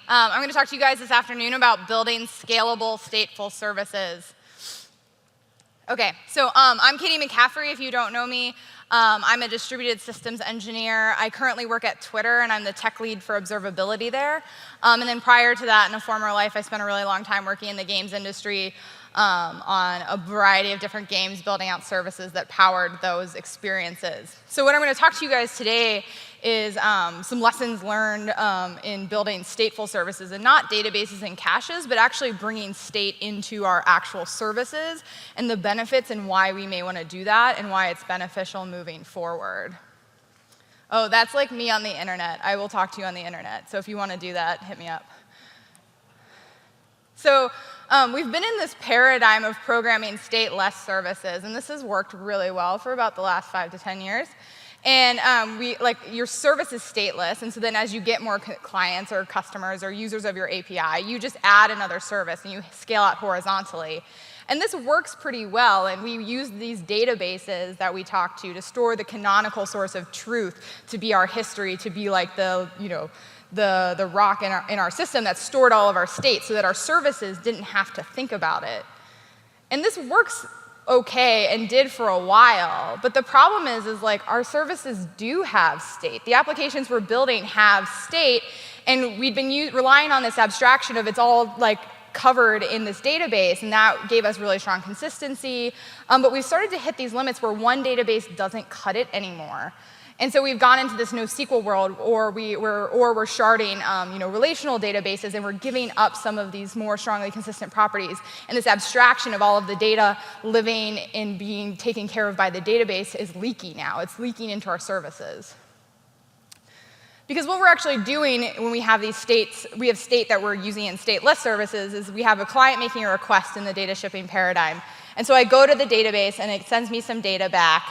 I'm going to talk to you guys this afternoon about building scalable stateful services. Okay, so I'm Caitie McCaffrey, if you don't know me. I'm a distributed systems engineer. I currently work at Twitter, and I'm the tech lead for observability there. And then prior to that, in a former life, I spent a really long time working in the games industry on a variety of different games, building out services that powered those experiences. So what I'm going to talk to you guys today is some lessons learned in building stateful services, and not databases and caches, but actually bringing state into our actual services, and the benefits and why we may want to do that, and why it's beneficial moving forward. Oh, that's like me on the internet. I will talk to you on the internet. So if you want to do that, hit me up. So we've been in this paradigm of programming stateless services, and this has worked really well for about the last 5 to 10 years. And your service is stateless, and so then as you get more clients or customers or users of your API, you just add another service and you scale out horizontally. And this works pretty well, and we use these databases that we talk to store the canonical source of truth, to be our history, to be like the rock in our system that stored all of our state, so that our services didn't have to think about it. And this works okay and did for a while, but the problem is like our services do have state. The applications we're building have state, and we've been relying on this abstraction of it's all like covered in this database, and that gave us really strong consistency. But we've started to hit these limits where one database doesn't cut it anymore. And so we've gone into this NoSQL world, or we're sharding relational databases, and we're giving up some of these more strongly consistent properties. And this abstraction of all of the data living and being taken care of by the database is leaky now. It's leaking into our services. Because what we're actually doing when we have these states, we have state that we're using in stateless services, is we have a client making a request in the data shipping paradigm. And so I go to the database, and it sends me some data back.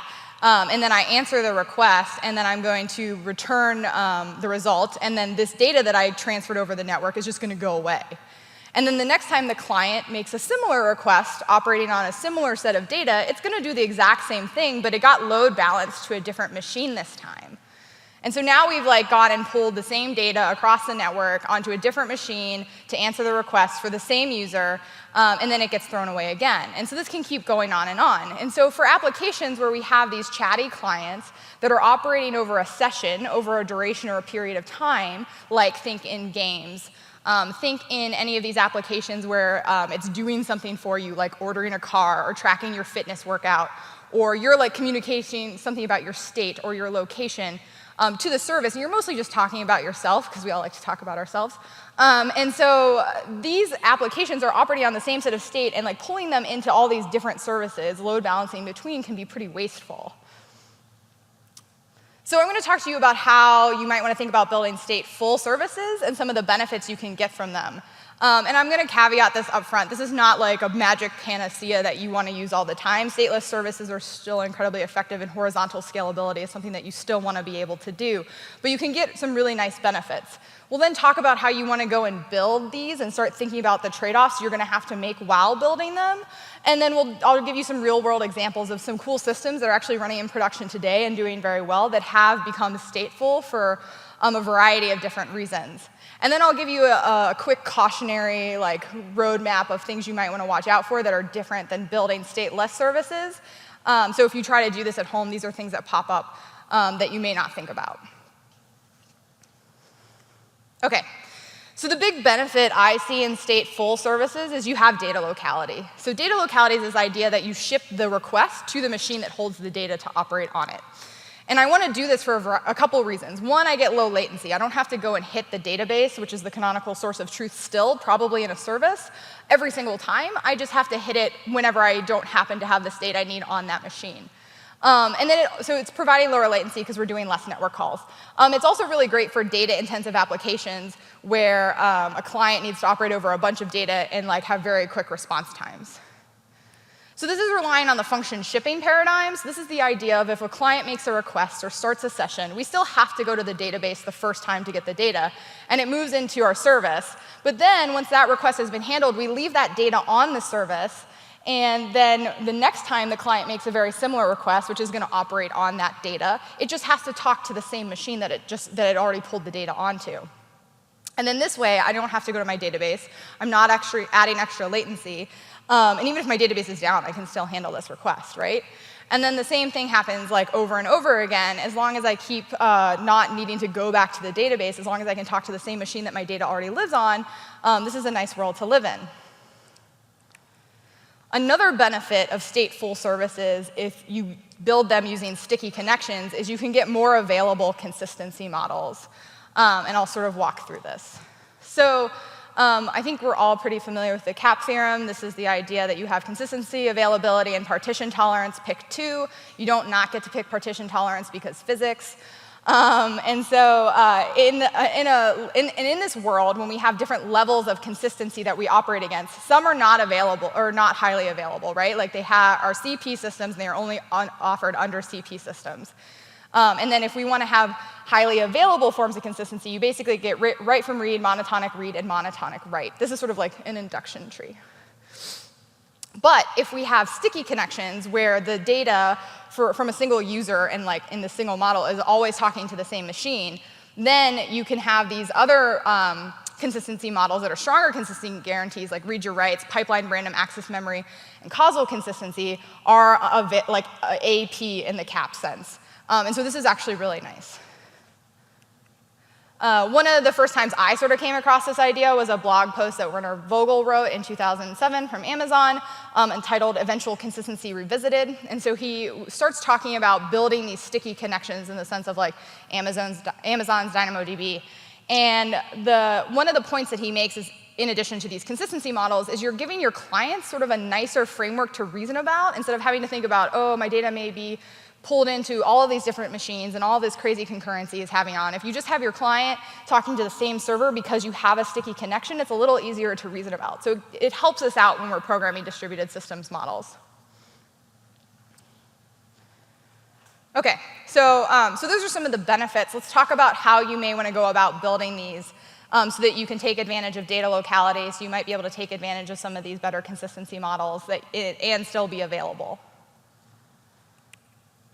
And then I answer the request, and then I'm going to return the result, and then this data that I transferred over the network is just going to go away. And then the next time the client makes a similar request operating on a similar set of data, it's going to do the exact same thing, but it got load balanced to a different machine this time. And so now we've gone and pulled the same data across the network onto a different machine to answer the request for the same user, and then it gets thrown away again. And so this can keep going on. And so for applications where we have these chatty clients that are operating over a session, over a duration or a period of time, like think in games, think in any of these applications where it's doing something for you, like ordering a car or tracking your fitness workout, or you're communicating something about your state or your location to the service, and you're mostly just talking about yourself, because we all like to talk about ourselves. And so these applications are operating on the same set of state, and pulling them into all these different services, load balancing between, can be pretty wasteful. So I'm going to talk to you about how you might want to think about building stateful services and some of the benefits you can get from them. And I'm going to caveat this up front. This is not like a magic panacea that you want to use all the time. Stateless services are still incredibly effective, and horizontal scalability is something that you still want to be able to do. But you can get some really nice benefits. We'll then talk about how you want to go and build these and start thinking about the trade-offs you're going to have to make while building them. And then I'll give you some real-world examples of some cool systems that are actually running in production today and doing very well that have become stateful for a variety of different reasons. And then I'll give you a quick cautionary roadmap of things you might want to watch out for that are different than building stateless services. So if you try to do this at home, these are things that pop up that you may not think about. Okay, so the big benefit I see in stateful services is you have data locality. So data locality is this idea that you ship the request to the machine that holds the data to operate on it. And I want to do this for a couple of reasons. One, I get low latency. I don't have to go and hit the database, which is the canonical source of truth still, probably in a service, every single time. I just have to hit it whenever I don't happen to have the state I need on that machine. And then so it's providing lower latency because we're doing less network calls. It's also really great for data-intensive applications where a client needs to operate over a bunch of data and have very quick response times. So this is relying on the function shipping paradigms. This is the idea of if a client makes a request or starts a session, we still have to go to the database the first time to get the data, and it moves into our service. But then once that request has been handled, we leave that data on the service, and then the next time the client makes a very similar request, which is going to operate on that data, it just has to talk to the same machine that it already pulled the data onto. And then this way, I don't have to go to my database. I'm not actually adding extra latency. And even if my database is down, I can still handle this request, right? And then the same thing happens like over and over again. As long as I keep not needing to go back to the database, as long as I can talk to the same machine that my data already lives on, this is a nice world to live in. Another benefit of stateful services, if you build them using sticky connections, is you can get more available consistency models. And I'll sort of walk through this. So I think we're all pretty familiar with the CAP theorem. This is the idea that you have consistency, availability, and partition tolerance. Pick two. You don't not get to pick partition tolerance because physics. And so in this world, when we have different levels of consistency that we operate against, some are not available or not highly available, right? Like they are CP systems, and they are only offered under CP systems. And then if we want to have highly available forms of consistency, you basically get write from read, monotonic read, and monotonic write. This is sort of like an induction tree. But if we have sticky connections where the data from a single user and like in the single model is always talking to the same machine, then you can have these other consistency models that are stronger consistency guarantees, like read your writes, pipeline random access memory, and causal consistency are like AP in the CAP sense. And so this is actually really nice. One of the first times I sort of came across this idea was a blog post that Werner Vogel wrote in 2007 from Amazon entitled Eventual Consistency Revisited. And so he starts talking about building these sticky connections in the sense of like Amazon's DynamoDB. And one of the points that he makes is, in addition to these consistency models, is you're giving your clients sort of a nicer framework to reason about instead of having to think about, oh, my data may be pulled into all of these different machines and all this crazy concurrency is having on. If you just have your client talking to the same server because you have a sticky connection, it's a little easier to reason about. So it helps us out when we're programming distributed systems models. OK, so those are some of the benefits. Let's talk about how you may want to go about building these so that you can take advantage of data locality, so you might be able to take advantage of some of these better consistency models and still be available.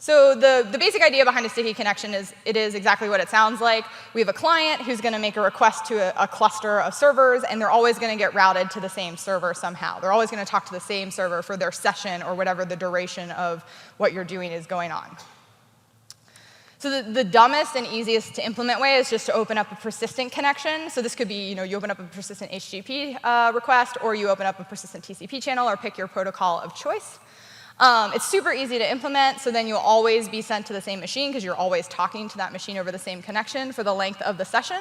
So the basic idea behind a sticky connection is it is exactly what it sounds like. We have a client who's going to make a request to a cluster of servers, and they're always going to get routed to the same server somehow. They're always going to talk to the same server for their session or whatever the duration of what you're doing is going on. So the dumbest and easiest to implement way is just to open up a persistent connection. So this could be, you open up a persistent HTTP request, or you open up a persistent TCP channel, or pick your protocol of choice. It's super easy to implement, so then you'll always be sent to the same machine because you're always talking to that machine over the same connection for the length of the session.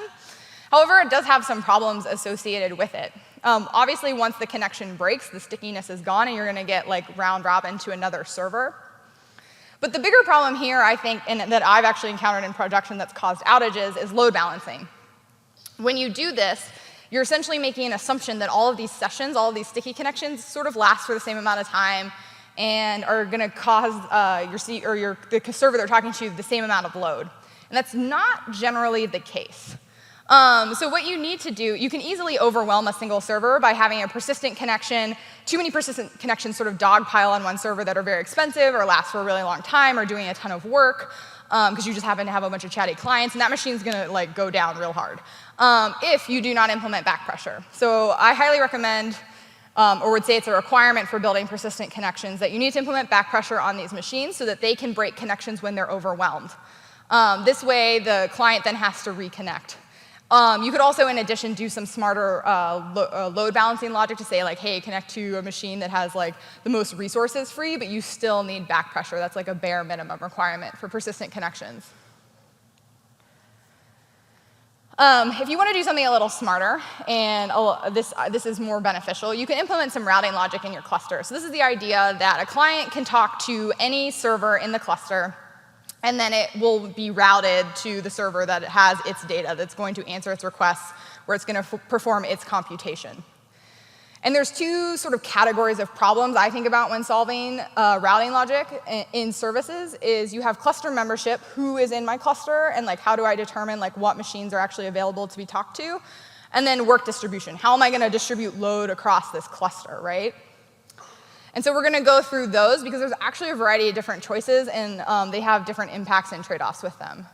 However, it does have some problems associated with it. Obviously, once the connection breaks, the stickiness is gone, and you're going to get like round robin to another server. But the bigger problem here, I think, and that I've actually encountered in production that's caused outages, is load balancing. When you do this, you're essentially making an assumption that all of these sessions, all of these sticky connections, sort of last for the same amount of time and are going to cause the server they're talking to the same amount of load. And that's not generally the case. So what you need to do, you can easily overwhelm a single server by having a persistent connection, too many persistent connections sort of dogpile on one server that are very expensive or last for a really long time or doing a ton of work because you just happen to have a bunch of chatty clients, and that machine's going to like go down real hard if you do not implement back pressure. So I highly recommend, or would say it's a requirement for building persistent connections, that you need to implement back pressure on these machines so that they can break connections when they're overwhelmed. This way, the client then has to reconnect. You could also, in addition, do some smarter load balancing logic to say, like, hey, connect to a machine that has like the most resources free, but you still need back pressure. That's like a bare minimum requirement for persistent connections. If you want to do something a little smarter, and this is more beneficial, you can implement some routing logic in your cluster. So this is the idea that a client can talk to any server in the cluster, and then it will be routed to the server that has its data that's going to answer its requests, where it's going to perform its computation. And there's two sort of categories of problems I think about when solving routing logic in services. Is you have cluster membership, who is in my cluster, and like how do I determine like what machines are actually available to be talked to, and then work distribution. How am I going to distribute load across this cluster, right? And so we're going to go through those because there's actually a variety of different choices, and they have different impacts and trade-offs with them.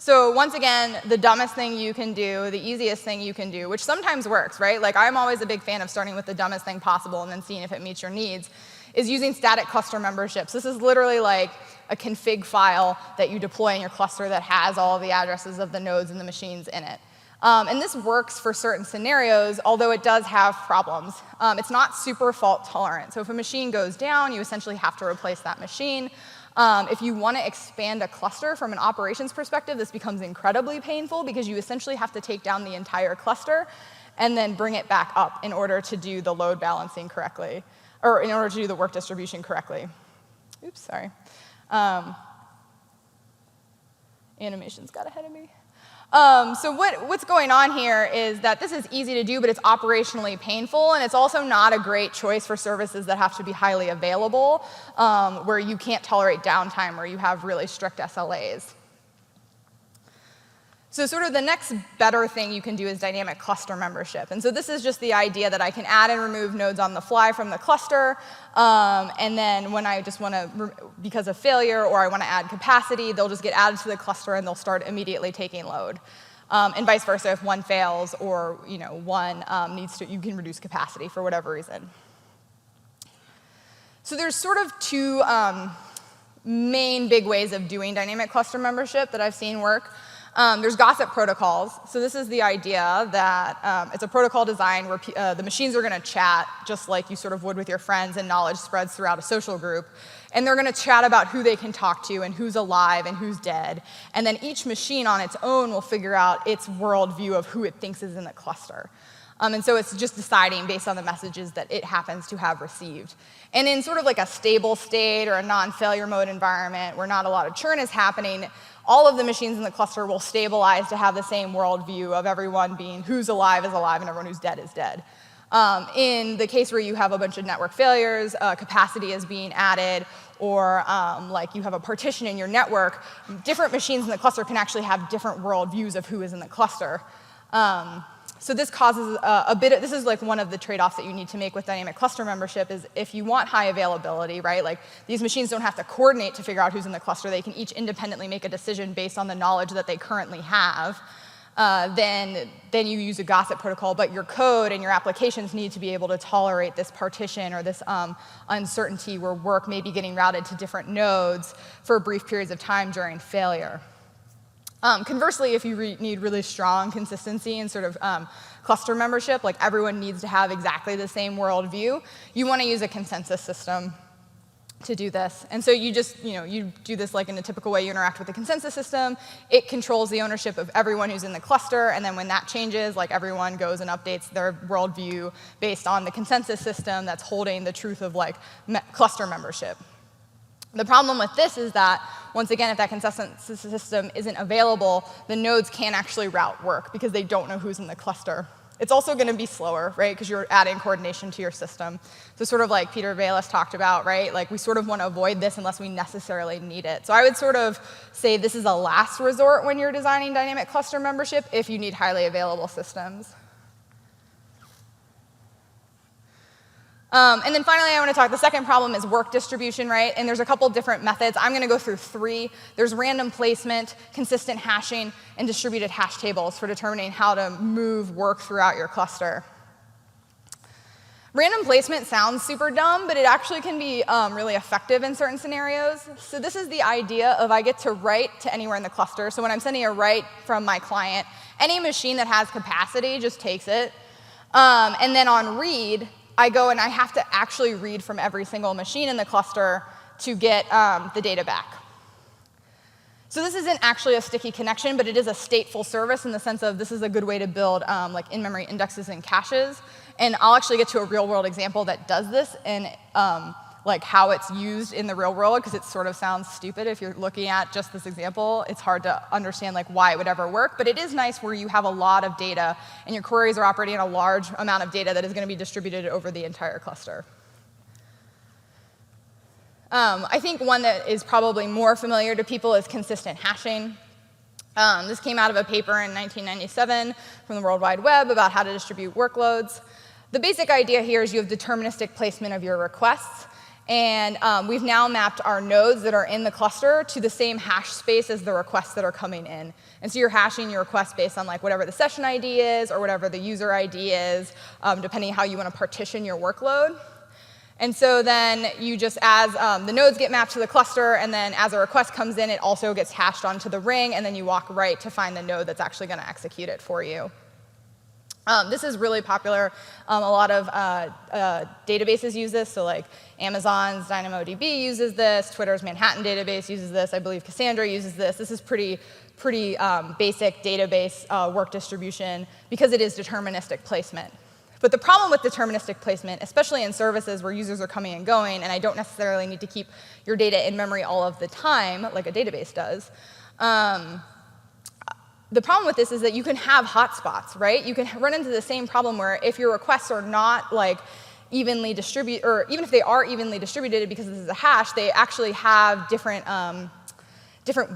So once again, the dumbest thing you can do, the easiest thing you can do, which sometimes works, right? Like I'm always a big fan of starting with the dumbest thing possible and then seeing if it meets your needs, is using static cluster memberships. This is literally like a config file that you deploy in your cluster that has all of the addresses of the nodes and the machines in it. And this works for certain scenarios, although it does have problems. It's not super fault tolerant. So if a machine goes down, you essentially have to replace that machine. If you want to expand a cluster from an operations perspective, this becomes incredibly painful because you essentially have to take down the entire cluster and then bring it back up in order to do the load balancing correctly, or in order to do the work distribution correctly. Oops, sorry. Animations got ahead of me. So what's going on here is that this is easy to do, but it's operationally painful, and it's also not a great choice for services that have to be highly available, where you can't tolerate downtime, or you have really strict SLAs. So sort of the next better thing you can do is dynamic cluster membership. And so this is just the idea that I can add and remove nodes on the fly from the cluster, and then when I just want to, because of failure or I want to add capacity, they'll just get added to the cluster and they'll start immediately taking load. And vice versa, if one fails or one needs to, you can reduce capacity for whatever reason. So there's sort of two main big ways of doing dynamic cluster membership that I've seen work. There's gossip protocols. So this is the idea that it's a protocol design where the machines are going to chat just like you sort of would with your friends, and knowledge spreads throughout a social group. And they're going to chat about who they can talk to and who's alive and who's dead. And then each machine on its own will figure out its worldview of who it thinks is in the cluster. And so it's just deciding based on the messages that it happens to have received. And in sort of like a stable state or a non-failure mode environment where not a lot of churn is happening, all of the machines in the cluster will stabilize to have the same worldview of everyone being who's alive is alive and everyone who's dead is dead. In the case where you have a bunch of network failures, capacity is being added, or like you have a partition in your network, different machines in the cluster can actually have different worldviews of who is in the cluster. So this causes this is like one of the trade-offs that you need to make with dynamic cluster membership is if you want high availability, right? Like these machines don't have to coordinate to figure out who's in the cluster. They can each independently make a decision based on the knowledge that they currently have. Then you use a gossip protocol, but your code and your applications need to be able to tolerate this partition or this uncertainty where work may be getting routed to different nodes for brief periods of time during failure. Conversely, if you need really strong consistency and sort of cluster membership, like everyone needs to have exactly the same worldview, you want to use a consensus system to do this. And so you just, you do this like in a typical way you interact with the consensus system. It controls the ownership of everyone who's in the cluster, and then when that changes, like everyone goes and updates their worldview based on the consensus system that's holding the truth of like cluster membership. The problem with this is that, once again, if that consensus system isn't available, the nodes can't actually route work because they don't know who's in the cluster. It's also going to be slower, right, because you're adding coordination to your system. So sort of like Peter Bayless talked about, right, like we sort of want to avoid this unless we necessarily need it. So I would sort of say this is a last resort when you're designing dynamic cluster membership if you need highly available systems. And then finally, I want to talk, the second problem is work distribution, right? And there's a couple different methods. I'm going to go through three. There's random placement, consistent hashing, and distributed hash tables for determining how to move work throughout your cluster. Random placement sounds super dumb, but it actually can be really effective in certain scenarios. So this is the idea of I get to write to anywhere in the cluster. So when I'm sending a write from my client, any machine that has capacity just takes it. And then on read, I go and I have to actually read from every single machine in the cluster to get the data back. So this isn't actually a sticky connection, but it is a stateful service in the sense of this is a good way to build like in-memory indexes and caches. And I'll actually get to a real-world example that does this and like how it's used in the real world, because it sort of sounds stupid if you're looking at just this example. It's hard to understand like why it would ever work, but it is nice where you have a lot of data and your queries are operating on a large amount of data that is going to be distributed over the entire cluster. I think one that is probably more familiar to people is consistent hashing. This came out of a paper in 1997 from the World Wide Web about how to distribute workloads. The basic idea here is you have deterministic placement of your requests. And we've now mapped our nodes that are in the cluster to the same hash space as the requests that are coming in. And so you're hashing your request based on like whatever the session ID is or whatever the user ID is, depending how you want to partition your workload. And so then you just, as the nodes get mapped to the cluster, and then as a request comes in, it also gets hashed onto the ring, and then you walk right to find the node that's actually going to execute it for you. This is really popular. A lot of databases use this. So like Amazon's DynamoDB uses this. Twitter's Manhattan database uses this. I believe Cassandra uses this. This is pretty basic database work distribution because it is deterministic placement. But the problem with deterministic placement, especially in services where users are coming and going, and I don't necessarily need to keep your data in memory all of the time, like a database does, the problem with this is that you can have hotspots, right? You can run into the same problem where if your requests are not like evenly distributed, or even if they are evenly distributed because this is a hash, they actually have different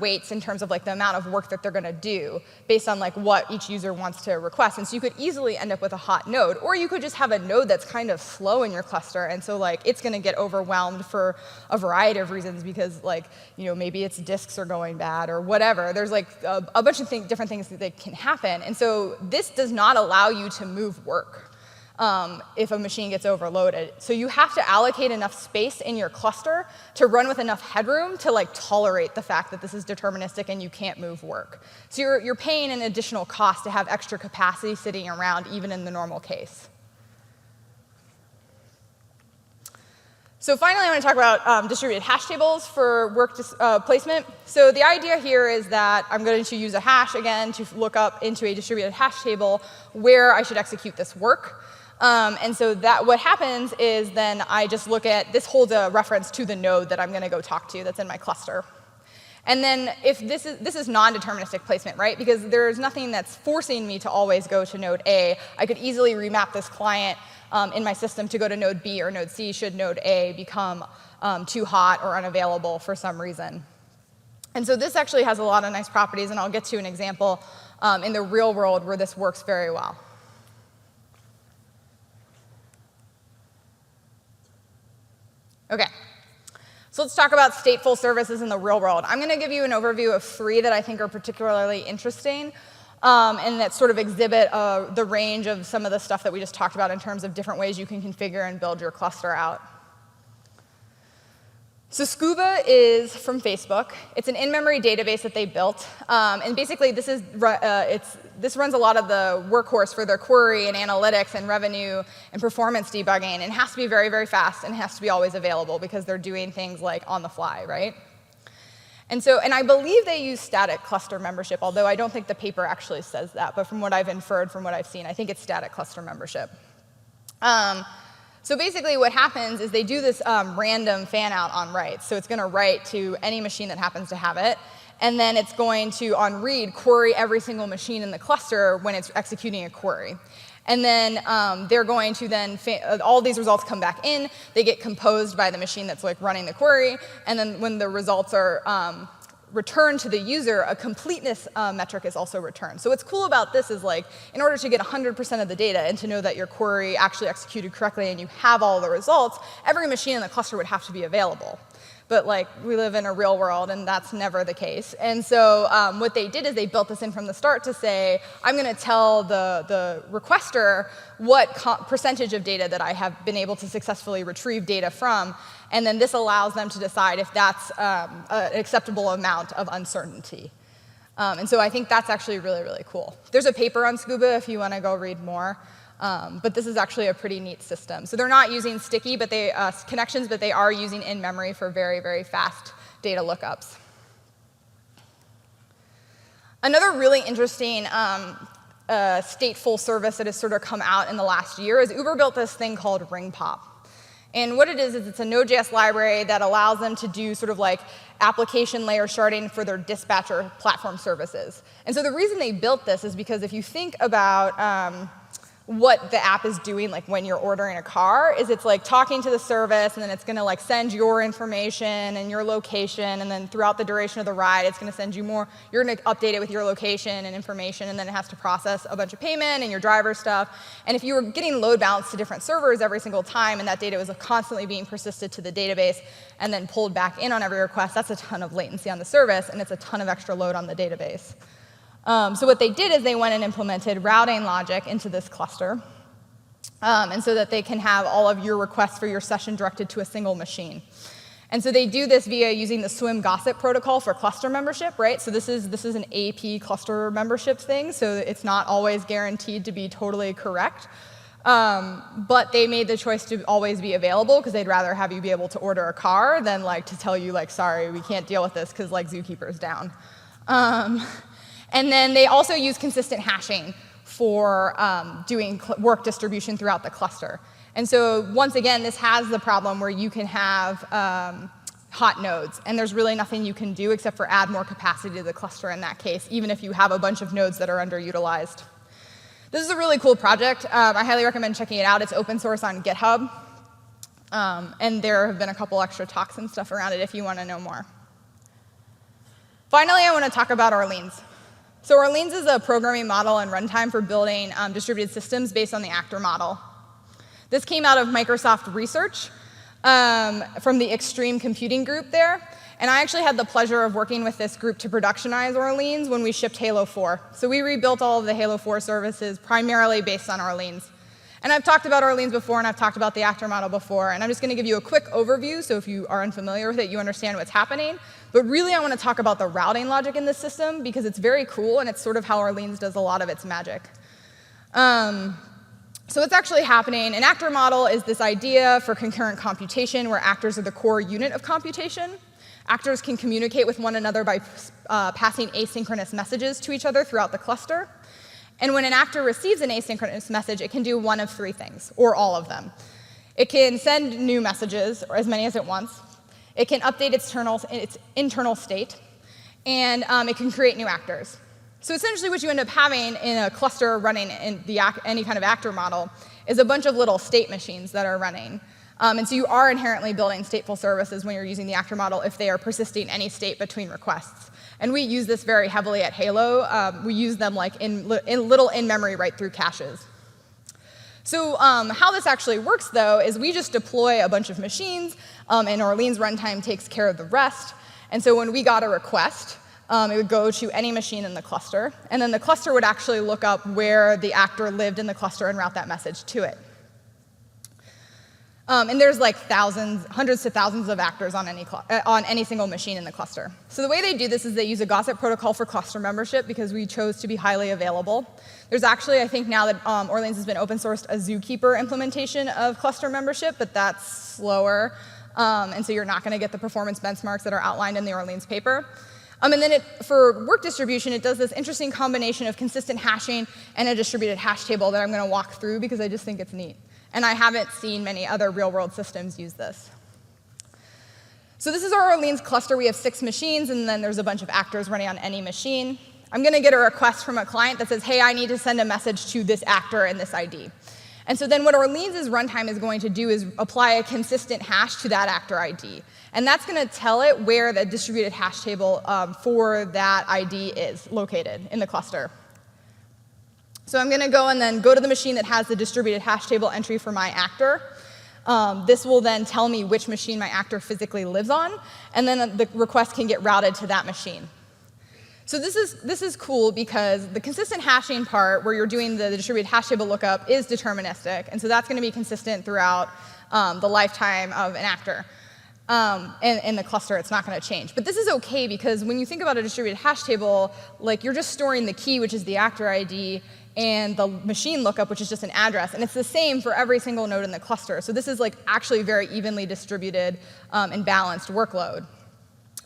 weights in terms of like the amount of work that they're going to do based on like what each user wants to request. And so you could easily end up with a hot node, or you could just have a node that's kind of slow in your cluster, and so like it's going to get overwhelmed for a variety of reasons because like maybe its disks are going bad or whatever. There's like a bunch of different things that can happen, and so this does not allow you to move work if a machine gets overloaded. So you have to allocate enough space in your cluster to run with enough headroom to like tolerate the fact that this is deterministic and you can't move work. So you're paying an additional cost to have extra capacity sitting around even in the normal case. So finally, I want to talk about distributed hash tables for work placement. So the idea here is that I'm going to use a hash again to look up into a distributed hash table where I should execute this work. And so what happens is then I just look at, this holds a reference to the node that I'm going to go talk to that's in my cluster. And then if this is non-deterministic placement, right? Because there's nothing that's forcing me to always go to node A. I could easily remap this client in my system to go to node B or node C should node A become too hot or unavailable for some reason. And so this actually has a lot of nice properties, and I'll get to an example in the real world where this works very well. OK. So let's talk about stateful services in the real world. I'm going to give you an overview of 3 that I think are particularly interesting and that sort of exhibit the range of some of the stuff that we just talked about in terms of different ways you can configure and build your cluster out. So Scuba is from Facebook. It's an in-memory database that they built. And basically, this runs a lot of the workhorse for their query and analytics and revenue and performance debugging. And it has to be very, very fast, and it has to be always available because they're doing things like on the fly, right? And I believe they use static cluster membership, although I don't think the paper actually says that. But from what I've inferred, from what I've seen, I think it's static cluster membership. So basically what happens is they do this random fan out on writes. So it's going to write to any machine that happens to have it. And then it's going to, on read, query every single machine in the cluster when it's executing a query. And then they're going to then, all these results come back in. They get composed by the machine that's like running the query. And then when the results are returned to the user, a completeness metric is also returned. So what's cool about this is like, in order to get 100% of the data and to know that your query actually executed correctly and you have all the results, every machine in the cluster would have to be available. But like, we live in a real world, and that's never the case. And so what they did is they built this in from the start to say, I'm going to tell the requester what percentage of data that I have been able to successfully retrieve data from. And then this allows them to decide if that's an acceptable amount of uncertainty. And so I think that's actually really, really cool. There's a paper on Scuba if you want to go read more. But this is actually a pretty neat system. So they're not using sticky connections, but they are using in-memory for very, very fast data lookups. Another really interesting stateful service that has sort of come out in the last year is Uber built this thing called RingPop. And what it is it's a Node.js library that allows them to do sort of like application layer sharding for their dispatcher platform services. And so the reason they built this is because if you think about what the app is doing, like when you're ordering a car, is it's like talking to the service, and then it's going to like send your information and your location, and then throughout the duration of the ride, it's going to send you more. You're going to update it with your location and information, and then it has to process a bunch of payment and your driver stuff. And if you were getting load balanced to different servers every single time, and that data was constantly being persisted to the database and then pulled back in on every request, that's a ton of latency on the service, and it's a ton of extra load on the database. So what they did is they went and implemented routing logic into this cluster, and so that they can have all of your requests for your session directed to a single machine. And so they do this via using the swim gossip protocol for cluster membership, right? So this is an AP cluster membership thing, so it's not always guaranteed to be totally correct. But they made the choice to always be available because they'd rather have you be able to order a car than like to tell you like, sorry, we can't deal with this because like Zookeeper's down. And then they also use consistent hashing for doing work distribution throughout the cluster. And so once again, this has the problem where you can have hot nodes, and there's really nothing you can do except for add more capacity to the cluster in that case, even if you have a bunch of nodes that are underutilized. This is a really cool project. I highly recommend checking it out. It's open source on GitHub, and there have been a couple extra talks and stuff around it if you want to know more. Finally, I want to talk about Arlenes. So Arlenes is a programming model and runtime for building distributed systems based on the actor model. This came out of Microsoft research from the Extreme Computing group there. And I actually had the pleasure of working with this group to productionize Arlenes when we shipped Halo 4. So we rebuilt all of the Halo 4 services primarily based on Arlenes. And I've talked about Arlenes before, and I've talked about the actor model before, and I'm just going to give you a quick overview, so if you are unfamiliar with it, you understand what's happening. But really, I want to talk about the routing logic in this system, because it's very cool, and it's sort of how Arlenes does a lot of its magic. So what's actually happening, an actor model is this idea for concurrent computation, where actors are the core unit of computation. Actors can communicate with one another by passing asynchronous messages to each other throughout the cluster. And when an actor receives an asynchronous message, it can do one of three things, or all of them. It can send new messages, or as many as it wants. It can update its internal state. And it can create new actors. So essentially what you end up having in a cluster running in any kind of actor model is a bunch of little state machines that are running. And so you are inherently building stateful services when you're using the actor model if they are persisting any state between requests. And we use this very heavily at Halo. We use them like in little in-memory write-through caches. So how this actually works, though, is we just deploy a bunch of machines, and Arlenes runtime takes care of the rest. And so when we got a request, it would go to any machine in the cluster, and then the cluster would actually look up where the actor lived in the cluster and route that message to it. And there's like hundreds to thousands of actors on any single machine in the cluster. So the way they do this is they use a gossip protocol for cluster membership because we chose to be highly available. There's actually, I think now that Arlenes has been open sourced, a Zookeeper implementation of cluster membership, but that's slower. And so you're not going to get the performance benchmarks that are outlined in the Arlenes paper. And then for work distribution, it does this interesting combination of consistent hashing and a distributed hash table that I'm going to walk through because I just think it's neat. And I haven't seen many other real-world systems use this. So this is our Arlenes cluster. We have 6 machines, and then there's a bunch of actors running on any machine. I'm going to get a request from a client that says, hey, I need to send a message to this actor and this ID. And so then what Arlenes' runtime is going to do is apply a consistent hash to that actor ID. And that's going to tell it where the distributed hash table for that ID is located in the cluster. So I'm going to go and then go to the machine that has the distributed hash table entry for my actor. This will then tell me which machine my actor physically lives on, and then the request can get routed to that machine. So this is cool because the consistent hashing part, where you're doing the distributed hash table lookup, is deterministic, and so that's going to be consistent throughout the lifetime of an actor. In the cluster, it's not going to change. But this is OK because when you think about a distributed hash table, like you're just storing the key, which is the actor ID, and the machine lookup, which is just an address. And it's the same for every single node in the cluster. So this is like actually very evenly distributed and balanced workload.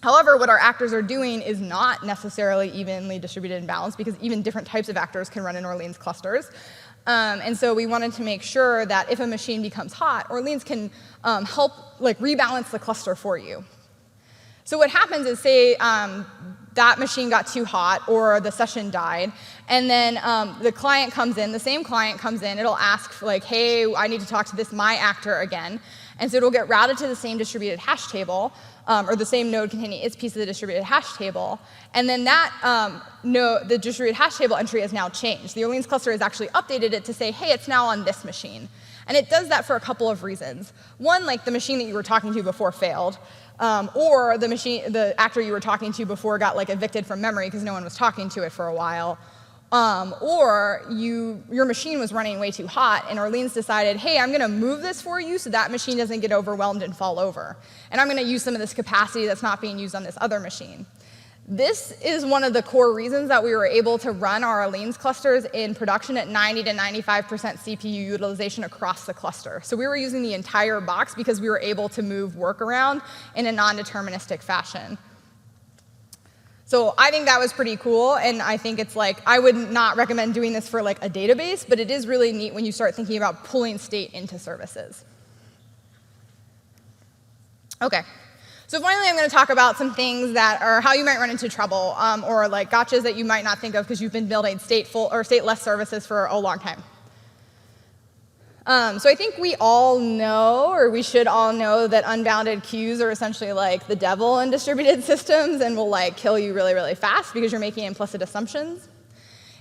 However, what our actors are doing is not necessarily evenly distributed and balanced, because even different types of actors can run in Arlenes clusters. And so we wanted to make sure that if a machine becomes hot, Arlenes can help like rebalance the cluster for you. So what happens is, say that machine got too hot or the session died, and then the client comes in, the same client comes in, it'll ask like, hey, I need to talk to this my actor again. And so it'll get routed to the same distributed hash table, or the same node containing its piece of the distributed hash table. And then that the distributed hash table entry has now changed. The Arlenes cluster has actually updated it to say, hey, it's now on this machine. And it does that for a couple of reasons. One, like the machine that you were talking to before failed, or the actor you were talking to before got like evicted from memory because no one was talking to it for a while. Or your machine was running way too hot, and Arlenes decided, hey, I'm going to move this for you so that machine doesn't get overwhelmed and fall over. And I'm going to use some of this capacity that's not being used on this other machine. This is one of the core reasons that we were able to run our Arlenes clusters in production at 90 to 95% CPU utilization across the cluster. So we were using the entire box because we were able to move work around in a non-deterministic fashion. So I think that was pretty cool, and I think it's like, I would not recommend doing this for like a database, but it is really neat when you start thinking about pulling state into services. Okay, so finally I'm going to talk about some things that are how you might run into trouble, or like gotchas that you might not think of because you've been building stateful or stateless services for a long time. So I think we all know, or we should all know, that unbounded queues are essentially like the devil in distributed systems and will like kill you really, really fast because you're making implicit assumptions.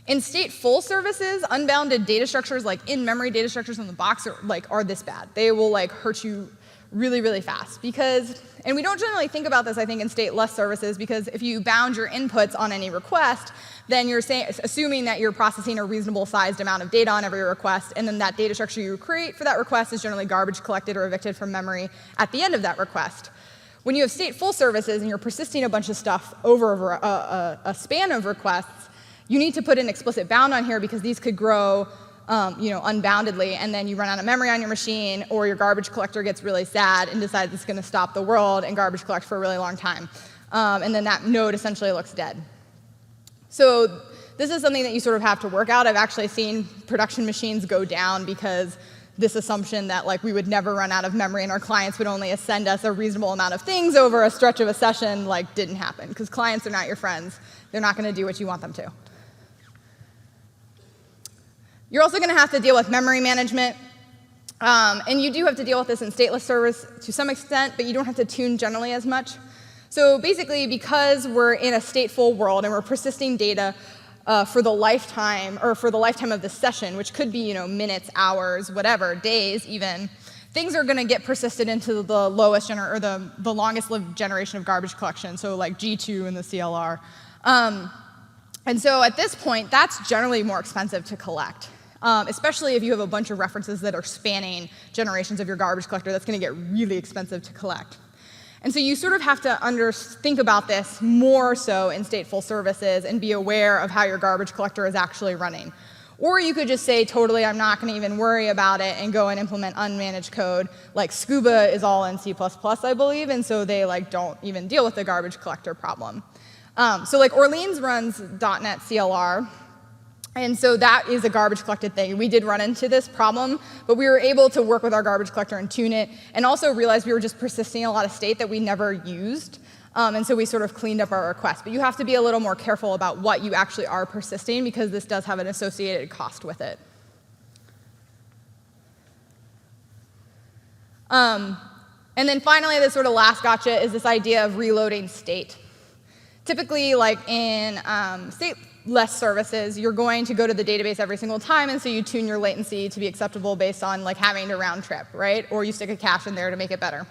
In stateful services, unbounded data structures, like in-memory data structures in the box, are this bad. They will like hurt you really, really fast because, and we don't generally think about this, I think, in stateless services, because if you bound your inputs on any request, then you're assuming that you're processing a reasonable sized amount of data on every request, and then that data structure you create for that request is generally garbage collected or evicted from memory at the end of that request. When you have stateful services and you're persisting a bunch of stuff over a span of requests, you need to put an explicit bound on here because these could grow unboundedly, and then you run out of memory on your machine, or your garbage collector gets really sad and decides it's going to stop the world and garbage collect for a really long time. And then that node essentially looks dead. So this is something that you sort of have to work out. I've actually seen production machines go down because this assumption that like we would never run out of memory and our clients would only send us a reasonable amount of things over a stretch of a session like didn't happen, because clients are not your friends. They're not going to do what you want them to. You're also going to have to deal with memory management. And you do have to deal with this in stateless service to some extent, but you don't have to tune generally as much. So basically, because we're in a stateful world and we're persisting data for the lifetime of the session, which could be minutes, hours, whatever, days even, things are going to get persisted into the lowest or the longest lived generation of garbage collection, so like G2 in the CLR. And so at this point, that's generally more expensive to collect. Especially if you have a bunch of references that are spanning generations of your garbage collector, that's going to get really expensive to collect. And so you sort of have to think about this more so in stateful services and be aware of how your garbage collector is actually running. Or you could just say, totally, I'm not going to even worry about it and go and implement unmanaged code. Like Scuba is all in C++, I believe, and so they like don't even deal with the garbage collector problem. So like Arlenes runs .NET CLR. And so that is a garbage collected thing. We did run into this problem, but we were able to work with our garbage collector and tune it, and also realize we were just persisting a lot of state that we never used. And so we sort of cleaned up our request. But you have to be a little more careful about what you actually are persisting, because this does have an associated cost with it. And then finally, the sort of last gotcha is this idea of reloading state. Typically, like in stateless services, you're going to go to the database every single time, and so you tune your latency to be acceptable based on like having to round trip, right? Or you stick a cache in there to make it better.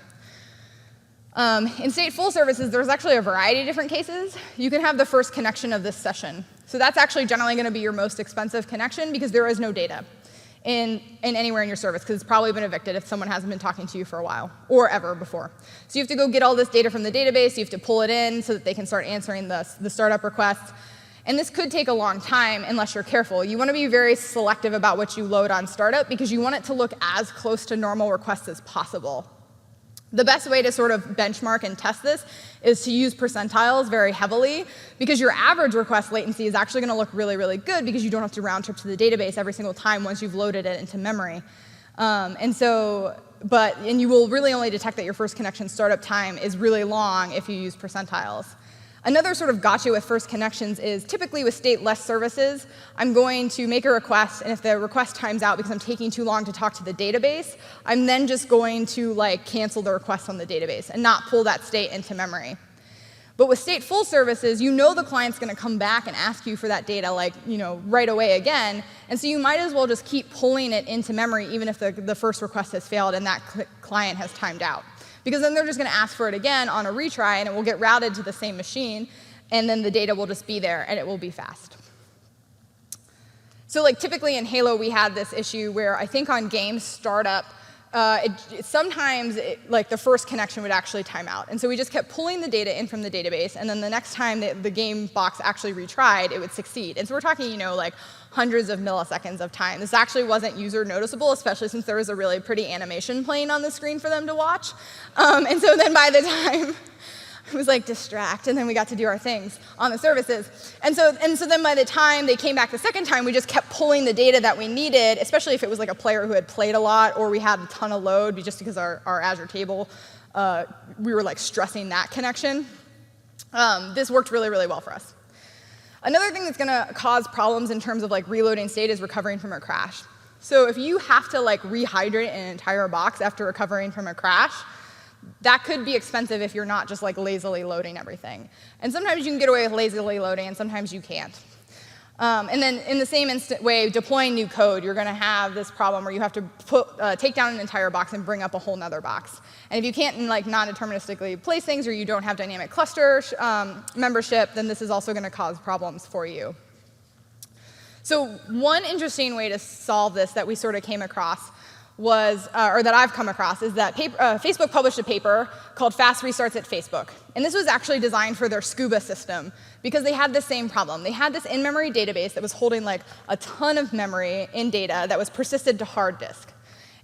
In stateful services, there's actually a variety of different cases. You can have the first connection of this session. So that's actually generally going to be your most expensive connection, because there is no data in anywhere in your service, because it's probably been evicted if someone hasn't been talking to you for a while, or ever before. So you have to go get all this data from the database, you have to pull it in so that they can start answering the startup requests. And this could take a long time unless you're careful. You want to be very selective about what you load on startup, because you want it to look as close to normal requests as possible. The best way to sort of benchmark and test this is to use percentiles very heavily, because your average request latency is actually going to look really, really good, because you don't have to round trip to the database every single time once you've loaded it into memory. And you will really only detect that your first connection startup time is really long if you use percentiles. Another sort of gotcha with first connections is typically with stateless services, I'm going to make a request, and if the request times out because I'm taking too long to talk to the database, I'm then just going to cancel the request on the database and not pull that state into memory. But with stateful services, you know the client's going to come back and ask you for that data right away again, and so you might as well just keep pulling it into memory even if the first request has failed and that client has timed out. Because then they're just going to ask for it again on a retry, and it will get routed to the same machine, and then the data will just be there, and it will be fast. So typically in Halo, we had this issue where I think on game startup, sometimes the first connection would actually time out. And so we just kept pulling the data in from the database, and then the next time the game box actually retried, it would succeed. And so we're talking, hundreds of milliseconds of time. This actually wasn't user noticeable, especially since there was a really pretty animation playing on the screen for them to watch. And so then by the time it was distract, and then we got to do our things on the services. And so then by the time they came back the second time, we just kept pulling the data that we needed, especially if it was a player who had played a lot or we had a ton of load just because our Azure table, we were stressing that connection. This worked really, really well for us. Another thing that's going to cause problems in terms of reloading state is recovering from a crash. So if you have to rehydrate an entire box after recovering from a crash, that could be expensive if you're not just lazily loading everything. And sometimes you can get away with lazily loading, and sometimes you can't. And then in the same way, deploying new code, you're going to have this problem where you have to take down an entire box and bring up a whole nother box. And if you can't non-deterministically place things, or you don't have dynamic cluster membership, then this is also going to cause problems for you. So one interesting way to solve this that we sort of came across was, or that I've come across, is that Facebook published a paper called Fast Restarts at Facebook. And this was actually designed for their Scuba system because they had the same problem. They had this in-memory database that was holding a ton of memory in data that was persisted to hard disk.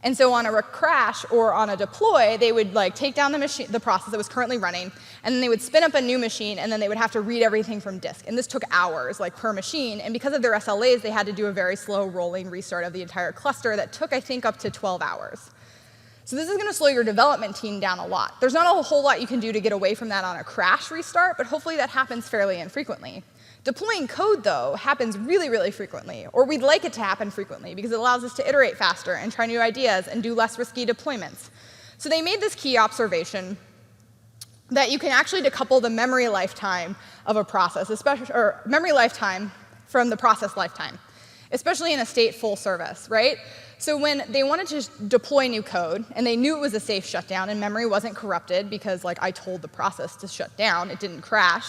And so on a crash or on a deploy, they would take down the process that was currently running, and then they would spin up a new machine, and then they would have to read everything from disk. And this took hours, per machine. And because of their SLAs, they had to do a very slow rolling restart of the entire cluster that took, I think, up to 12 hours. So this is going to slow your development team down a lot. There's not a whole lot you can do to get away from that on a crash restart, but hopefully that happens fairly infrequently. Deploying code, though, happens really, really frequently, or we'd like it to happen frequently because it allows us to iterate faster and try new ideas and do less risky deployments. So they made this key observation that you can actually decouple the memory lifetime of a process, or memory lifetime from the process lifetime, especially in a stateful service, right? So when they wanted to deploy new code, and they knew it was a safe shutdown and memory wasn't corrupted because I told the process to shut down, it didn't crash,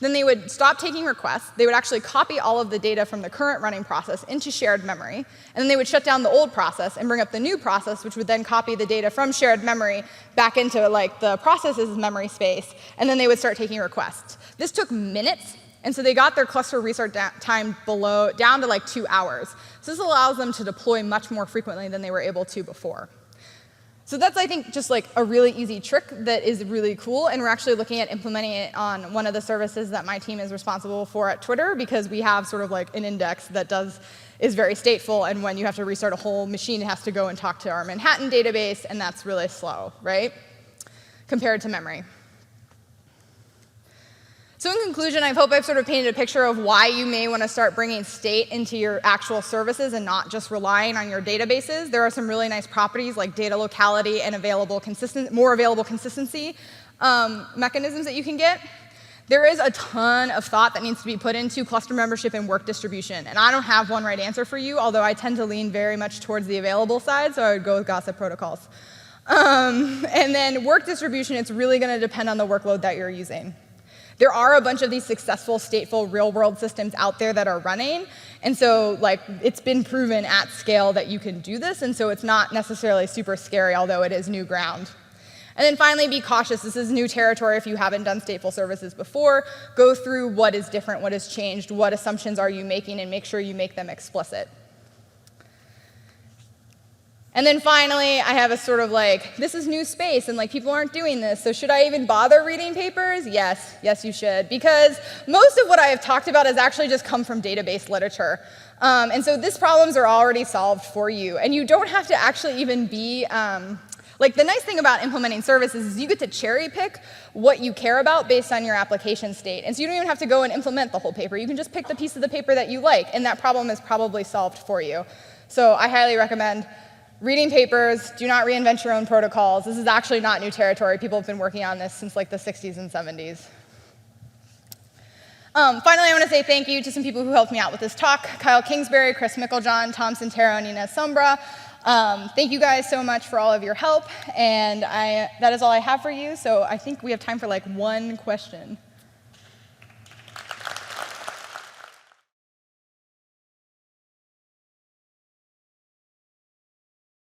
then they would stop taking requests. They would actually copy all of the data from the current running process into shared memory. And then they would shut down the old process and bring up the new process, which would then copy the data from shared memory back into the process's memory space. And then they would start taking requests. This took minutes. And so they got their cluster restart time down to 2 hours. So this allows them to deploy much more frequently than they were able to before. So that's, I think, just a really easy trick that is really cool, and we're actually looking at implementing it on one of the services that my team is responsible for at Twitter, because we have sort of an index that is very stateful, and when you have to restart a whole machine, it has to go and talk to our Manhattan database, and that's really slow, right, compared to memory. So in conclusion, I hope I've sort of painted a picture of why you may want to start bringing state into your actual services and not just relying on your databases. There are some really nice properties like data locality and more available consistency mechanisms that you can get. There is a ton of thought that needs to be put into cluster membership and work distribution. And I don't have one right answer for you, although I tend to lean very much towards the available side, so I would go with gossip protocols. And then work distribution, it's really going to depend on the workload that you're using. There are a bunch of these successful, stateful, real-world systems out there that are running. And so it's been proven at scale that you can do this. And so it's not necessarily super scary, although it is new ground. And then finally, be cautious. This is new territory if you haven't done stateful services before. Go through what is different, what has changed, what assumptions are you making, and make sure you make them explicit. And then finally, I have a sort of this is new space, and people aren't doing this, so should I even bother reading papers? Yes, you should, because most of what I have talked about has actually just come from database literature. And so these problems are already solved for you, and you don't have to actually even be Like, the nice thing about implementing services is you get to cherry pick what you care about based on your application state. And so you don't even have to go and implement the whole paper. You can just pick the piece of the paper that you like, and that problem is probably solved for you. So I highly recommend reading papers. Do not reinvent your own protocols. This is actually not new territory. People have been working on this since like the 60s and 70s. Finally, I want to say thank you to some people who helped me out with this talk: Kyle Kingsbury, Chris Micklejohn, Tom Santero, Nina Sombra. Thank you guys so much for all of your help, and that is all I have for you, so I think we have time for like one question.